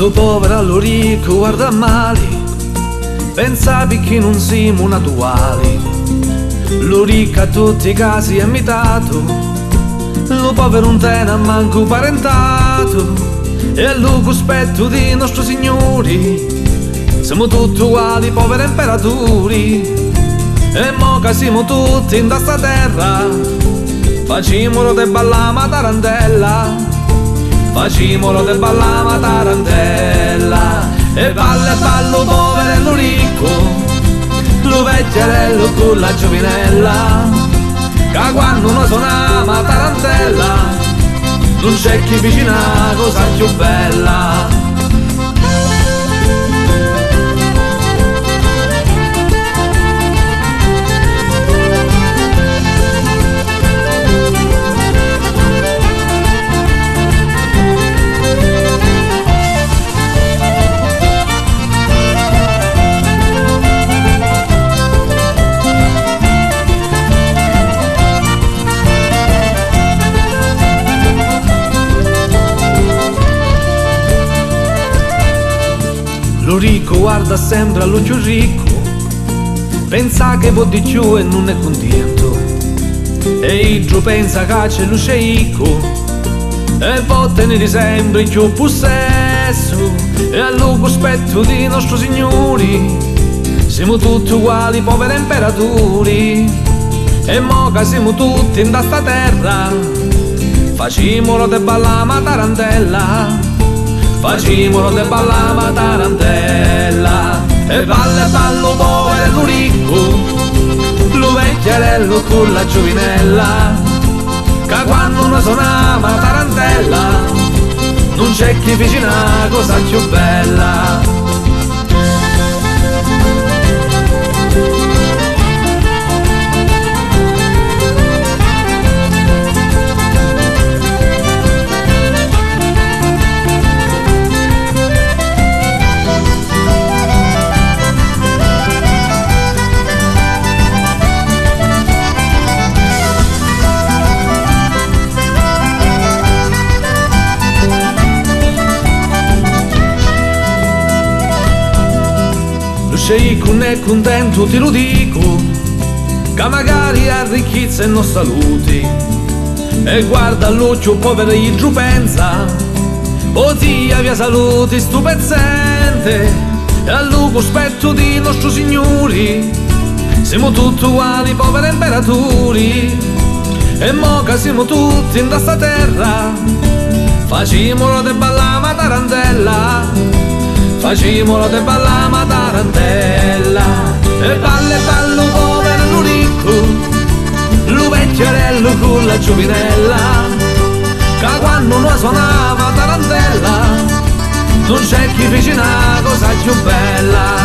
Lo povero allo ricco guarda male, pensavi che non siamo naturali. Lo ricco a tutti i casi è imitato, lo povero non tiene manco parentato. E a lo cospetto di nostri signori siamo tutti uguali, poveri imperatori. E mo che siamo tutti in sta terra, facimolo de ballama tarantella, facimolo de ballama tarantella. E ballo poverello ricco, lo vecchierello con la giovinella, che quando uno suonava tarantella non c'è chi vicina cosa più bella. Lo ricco guarda sempre all'occhio ricco, pensa che può di più e non è contento. E Idro pensa che c'è lo sceicco e può tenere sempre più possesso. E allo cospetto di nostri signori siamo tutti uguali, poveri imperatori. E mo che siamo tutti in sta terra, facimolo de ballama tarantella, facimolo de ballama tarantella. E ballo poverello ricco, lo vecchierello con la giovinella, che quando uno suonava tarantella non c'è chi vicina cosa più bella. Lo sceicco non è contento, te lo dico, che magari arricchizza e non saluti. E guarda all'occhio povero Idro pensa, oddio via saluti stu pezzente. E allo cospetto di nostri signori siamo tutti uguali, poveri imperatori. E mo che siamo tutti in sta terra, facimolo de ballama tarantella, facimolo de ballama tarantella. E ballo poverello ricco, lo vecchierello con la giovinella, che quando uno suonava tarantella non c'è chi vicina cosa più bella.